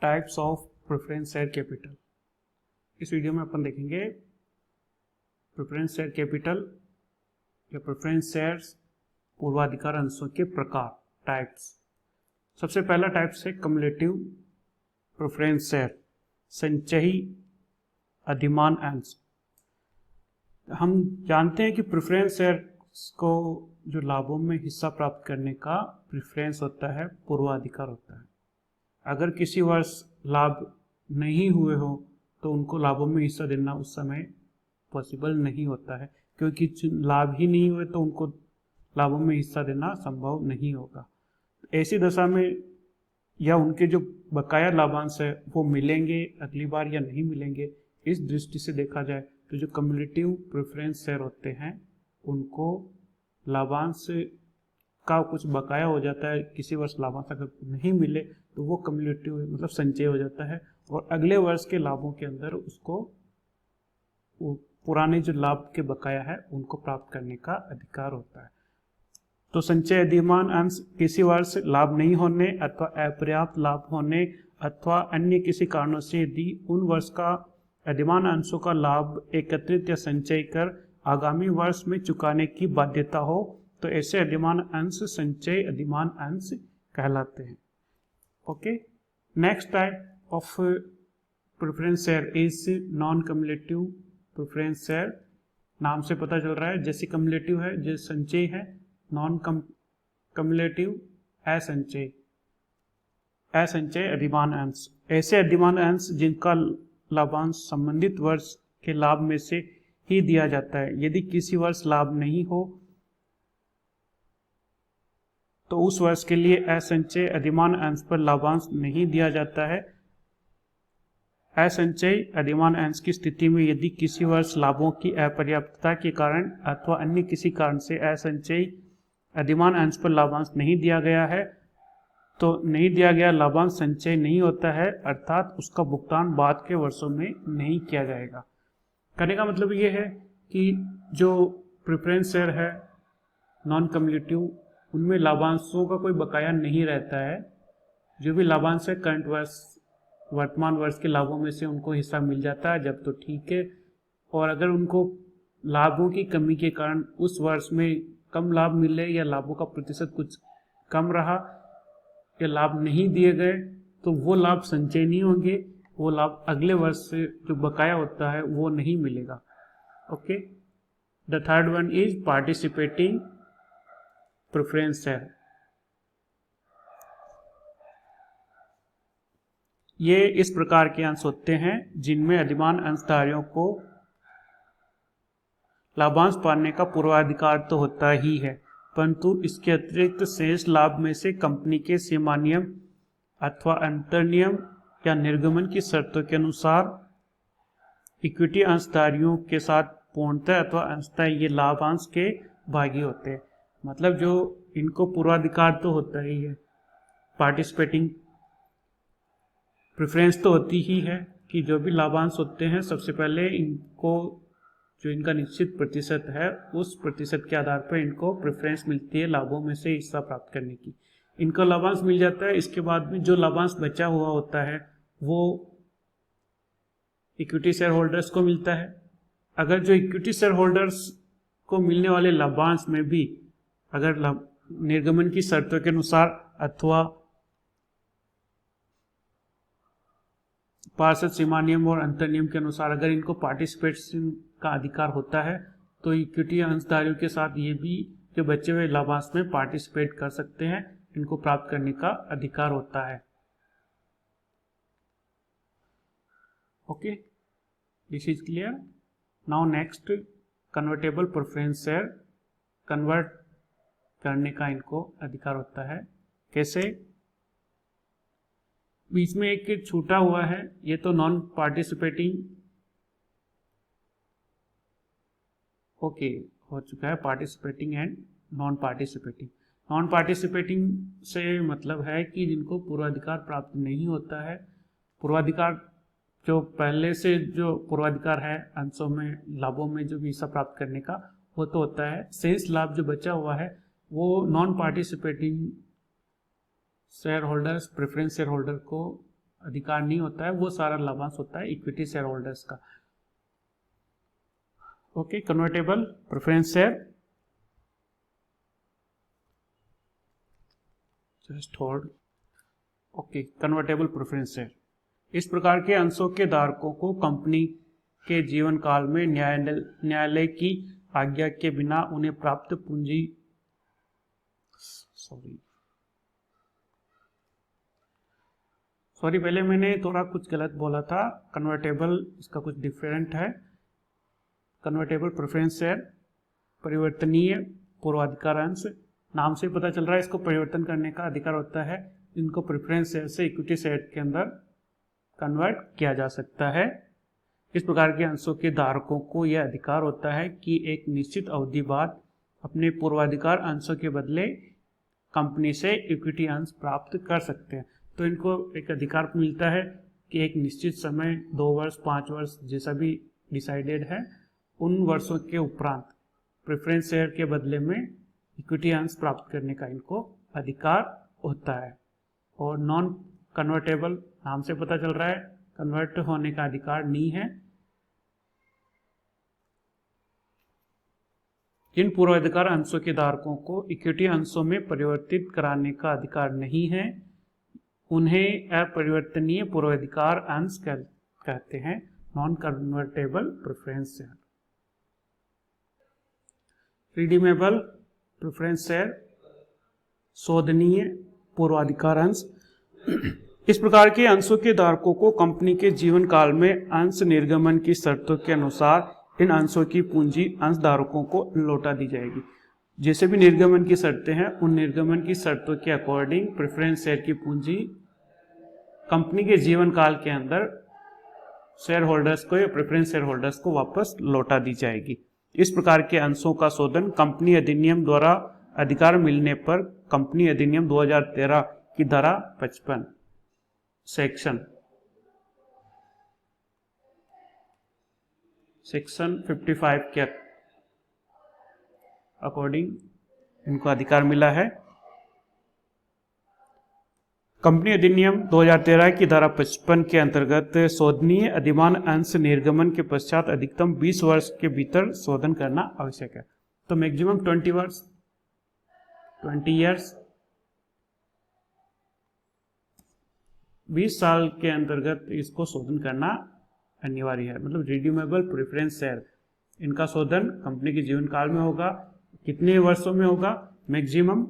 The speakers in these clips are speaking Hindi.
Types of preference share capital. इस वीडियो में अपन देखेंगे प्रेफरेंस शेयर कैपिटल या प्रेफरेंस शेयर्स पूर्वाधिकार अंशों के प्रकार, टाइप्स। सबसे पहला टाइप्स है कम्युलेटिव प्रेफरेंस शेयर, संचयी अधिमान अंश। हम जानते हैं कि प्रेफरेंस शेयर को जो लाभों में हिस्सा प्राप्त करने का प्रेफरेंस होता है, पूर्वाधिकार होता है। अगर किसी वर्ष लाभ नहीं हुए हो तो उनको लाभों में हिस्सा देना उस समय पॉसिबल नहीं होता है, क्योंकि लाभ ही नहीं हुए तो उनको लाभों में हिस्सा देना संभव नहीं होगा। ऐसी दशा में या उनके जो बकाया लाभांश है वो मिलेंगे अगली बार या नहीं मिलेंगे, इस दृष्टि से देखा जाए तो जो कम्युलेटिव प्रेफरेंस शेयर होते हैं उनको लाभांश का कुछ बकाया हो जाता है। किसी वर्ष लाभांश अगर नहीं मिले तो वो कम्युलेटिव मतलब संचय हो जाता है और अगले वर्ष के लाभों के अंदर उसको पुराने जो लाभ के बकाया है उनको प्राप्त करने का अधिकार होता है। तो संचय अधिमान अंश किसी वर्ष लाभ नहीं होने अथवा अपर्याप्त लाभ होने अथवा अन्य किसी कारणों से यदि उन वर्ष का अधिमान अंशों का लाभ एकत्रित या संचय कर आगामी वर्ष में चुकाने की बाध्यता हो तो ऐसे अधिमान अंश संचय अधिमान अंश कहलाते हैं। Okay, next type of preference share is non cumulative preference share. नाम से पता चल रहा है, जैसे कम्युलेटिव है जो संचय है, नॉन कम्युलेटिव असंचय, असंचय अधिमान अंश। ऐसे अधिमान अंश जिनका लाभांश संबंधित वर्ष के लाभ में से ही दिया जाता है। यदि किसी वर्ष लाभ नहीं हो तो उस वर्ष के लिए असंचय अधिमान अंश पर लाभांश नहीं दिया जाता है। असंचय अधिमान अंश की स्थिति में यदि किसी वर्ष लाभों की अपर्याप्तता के कारण अथवा अन्य किसी कारण से असंचय अधिमान अंश पर लाभांश नहीं दिया गया है तो नहीं दिया गया लाभांश संचय नहीं होता है, अर्थात उसका भुगतान बाद के वर्षों में नहीं किया जाएगा। कहने का मतलब ये है कि जो प्रेफरेंस शेयर है नॉन कम्युलेटिव, उनमें लाभांशों का कोई बकाया नहीं रहता है। जो भी लाभांश है करंट वर्ष वर्तमान वर्ष के लाभों में से उनको हिस्सा मिल जाता है जब तो ठीक है, और अगर उनको लाभों की कमी के कारण उस वर्ष में कम लाभ मिले या लाभों का प्रतिशत कुछ कम रहा या लाभ नहीं दिए गए तो वो लाभ संचय नहीं होंगे, वो लाभ अगले वर्ष से जो बकाया होता है वो नहीं मिलेगा। Okay, the third one is participating preference share. ये इस प्रकार के अंश होते हैं जिनमें अधिमान अंशधारियों को लाभांश पाने का पूर्वाधिकार तो होता ही है, परंतु इसके अतिरिक्त शेष लाभ में से कंपनी के सीमा नियम अथवा अंतर्नियम या निर्गमन की शर्तों के अनुसार इक्विटी अंशधारियों के साथ पूर्णतः अथवा अंशतः ये लाभांश के भागी होते हैं। मतलब जो इनको पूर्वाधिकार तो होता ही है, पार्टिसिपेटिंग प्रेफरेंस तो होती ही है कि जो भी लाभांश होते हैं सबसे पहले इनको जो इनका निश्चित प्रतिशत है उस प्रतिशत के आधार पर इनको प्रेफरेंस मिलती है लाभों में से हिस्सा प्राप्त करने की। इनका लाभांश मिल जाता है, इसके बाद में जो लाभांश बचा हुआ होता है वो इक्विटी शेयर होल्डर्स को मिलता है। अगर जो इक्विटी शेयर होल्डर्स को मिलने वाले लाभांश में भी अगर निर्गमन की शर्तों के अनुसार अथवा पार्षद सीमा नियम और अंतर नियम के अनुसार अगर इनको पार्टिसिपेशन का अधिकार होता है तो इक्विटी अंशधारियों के साथ ये भी जो बचे हुए लाभांश में पार्टिसिपेट कर सकते हैं, इनको प्राप्त करने का अधिकार होता है। Okay, this is clear. Now next, convertible preference share, convert करने का इनको अधिकार होता है। कैसे? बीच में एक छूटा हुआ है, ये तो नॉन पार्टिसिपेटिंग ओके हो चुका है, participating and non participating. Non participating से मतलब है कि जिनको पूर्वाधिकार प्राप्त नहीं होता है। पूर्वाधिकार जो पहले से जो पूर्वाधिकार है अंशों में लाभों में जो हिस्सा प्राप्त करने का वो तो होता है, शेष लाभ जो बचा हुआ है वो non participating share holders preference share holder को अधिकार नहीं होता है, वो सारा लाभांश होता है इक्विटी शेयर होल्डर्स का। Okay, convertible preference share, just hold. Okay, convertible preference share, इस प्रकार के अंशों के धारकों को कंपनी के जीवन काल में न्यायालय की आज्ञा के बिना उन्हें प्राप्त पूंजी सॉरी पहले मैंने थोड़ा कुछ गलत बोला था। कन्वर्टेबल इसका कुछ डिफरेंट है। कन्वर्टेबल प्रेफरेंस शेयर परिवर्तनीय पूर्वाधिकार अंश, नाम से पता चल रहा है इसको परिवर्तन करने का अधिकार होता है। इनको प्रेफरेंस शेयर से इक्विटी शेयर के अंदर कन्वर्ट किया जा सकता है। इस प्रकार के अंशों के धारकों को यह अधिकार होता है कि एक निश्चित अवधि बाद अपने पूर्वाधिकार अंशों के बदले कंपनी से इक्विटी अंश प्राप्त कर सकते हैं। तो इनको एक अधिकार मिलता है कि एक निश्चित समय 2 वर्ष 5 वर्ष जैसा भी डिसाइडेड है, उन वर्षों के उपरांत प्रेफरेंस शेयर के बदले में इक्विटी अंश प्राप्त करने का इनको अधिकार होता है। और नॉन कन्वर्टेबल, नाम से पता चल रहा है कन्वर्ट होने का अधिकार नहीं है। जिन पूर्वाधिकार अंशों के धारकों को इक्विटी अंशों में परिवर्तित कराने का अधिकार नहीं है, उन्हें अपरिवर्तनीय पूर्वाधिकार अंश कहते हैं, non convertible preference share. Redeemable preference share, शोधनीय पूर्वाधिकार अंश, इस प्रकार के अंशों के धारकों को कंपनी के जीवन काल में अंश निर्गमन की शर्तों के अनुसार इन अंशों की पूंजी अंश धारकों को लौटा दी जाएगी। जैसे भी निर्गमन की शर्तें हैं, उन निर्गमन की शर्तों के अकॉर्डिंग प्रेफरेंस शेयर की पूंजी कंपनी के जीवन काल के अंदर शेयर होल्डर्स को या प्रेफरेंस शेयर होल्डर्स को वापस लौटा दी जाएगी। इस प्रकार के अंशों का शोधन कंपनी अधिनियम द्वारा अधिकार मिलने पर कंपनी अधिनियम 2013 की धारा 55 सेक्शन 55 के अकॉर्डिंग इनको अधिकार मिला है। कंपनी अधिनियम 2013 की धारा 55 के अंतर्गत शोधनीय अधिमान अंश निर्गमन के पश्चात अधिकतम 20 वर्ष के भीतर शोधन करना आवश्यक है। तो मैक्सिमम 20 ईयर्स 20 साल के अंतर्गत इसको शोधन करना अनिवार्य है। मतलब रिडीमेबल प्रेफरेंस शेयर, इनका शोधन कंपनी के जीवन काल में होगा। कितने वर्षों में होगा? मैक्सिमम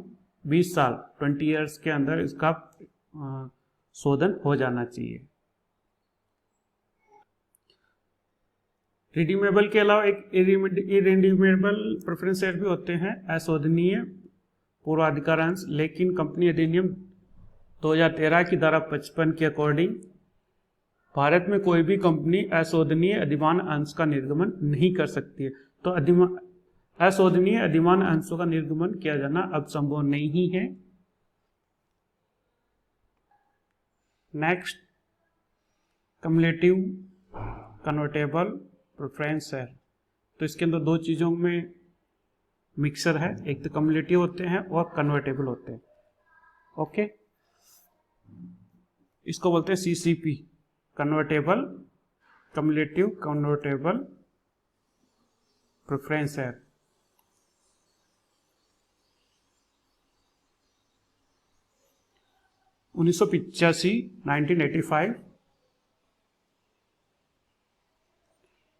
20 साल 20 ईयर्स के अंदर इसका शोधन हो जाना चाहिए। रिडीमेबल के अलावा एक इरिडीमेबल प्रेफरेंस शेयर भी होते हैं, अशोधनीय पूर्वाधिकार अंश, लेकिन कंपनी अधिनियम 2013 की धारा 55 के अकॉर्डिंग भारत में कोई भी कंपनी अशोधनीय अधिमान अंश का निर्गमन नहीं कर सकती है। तो अशोधनीय अधिमान अंशों का निर्गमन किया जाना अब संभव नहीं है। Next, cumulative convertible preference share. तो इसके अंदर दो चीजों में मिक्सर है, एक तो कम्युलेटिव होते हैं और कन्वर्टेबल होते हैं। ओके, इसको बोलते हैं CCP, convertible cumulative convertible preference share. सन 1985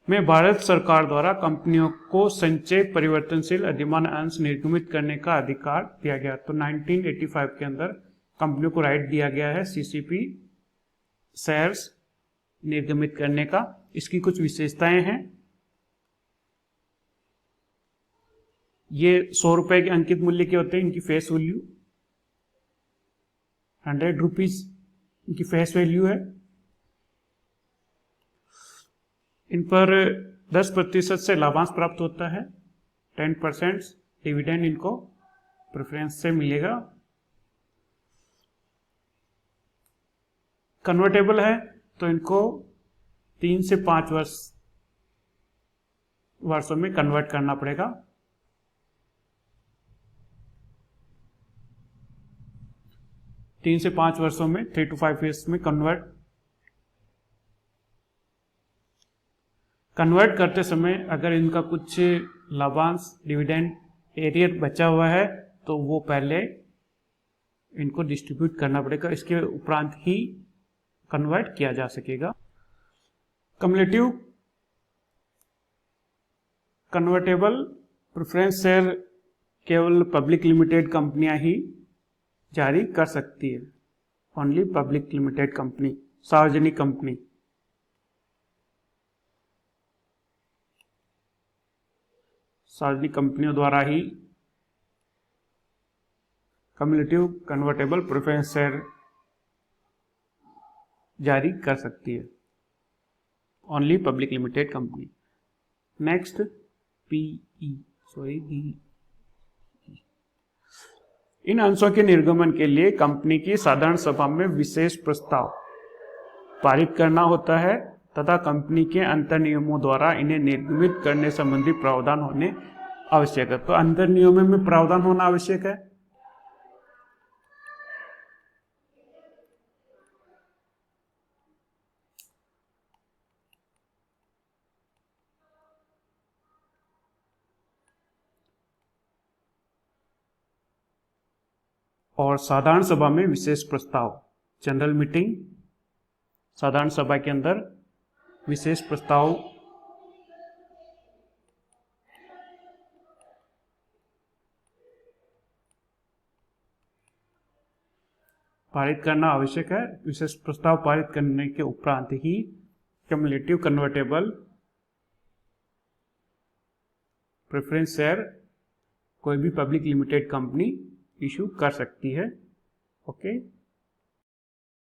में भारत सरकार द्वारा कंपनियों को संचय परिवर्तनशील अधिमान अंश निर्गमित करने का अधिकार दिया गया। तो 1985 के अंदर कंपनियों को राइट दिया गया है सीसीपी शेयर्स निर्गमित करने का। इसकी कुछ विशेषताएं हैं। ये 100 रुपए के अंकित मूल्य के होते हैं। इनकी फेस वैल्यू 100 रुपीज इनकी फेस वैल्यू है। इन पर 10% से लाभांश प्राप्त होता है। 10% डिविडेंड इनको प्रेफरेंस से मिलेगा। कन्वर्टेबल है तो इनको 3 से 5 वर्षों में कन्वर्ट करना पड़ेगा। तीन से 5 वर्षों में 3 to 5 years में कन्वर्ट कन्वर्ट करते समय अगर इनका कुछ लाभांश डिविडेंड एरियर बचा हुआ है तो वो पहले इनको डिस्ट्रीब्यूट करना पड़ेगा, इसके उपरांत ही कन्वर्ट किया जा सकेगा। कम्युलेटिव कन्वर्टेबल प्रेफरेंस शेयर केवल पब्लिक लिमिटेड कंपनियां ही जारी कर सकती है। ओनली पब्लिक लिमिटेड कंपनी, सार्वजनिक कंपनी। सार्वजनिक कंपनियों द्वारा ही कम्युलेटिव कन्वर्टेबल प्रेफरेंस शेयर जारी कर सकती है। Only public limited company. Next D. इन अंशों के निर्गमन के लिए कंपनी की साधारण सभा में विशेष प्रस्ताव पारित करना होता है तथा कंपनी के अंतर नियमों द्वारा इन्हें निर्गमित करने संबंधी प्रावधान होने आवश्यक है। तो अंतर नियमों में प्रावधान होना आवश्यक है। और साधारण सभा में विशेष प्रस्ताव, जनरल मीटिंग, साधारण सभा के अंदर विशेष प्रस्ताव पारित करना आवश्यक है। विशेष प्रस्ताव पारित करने के उपरांत ही कम्युलेटिव कन्वर्टेबल प्रेफरेंस शेयर कोई भी पब्लिक लिमिटेड कंपनी इशू कर सकती है। ओके।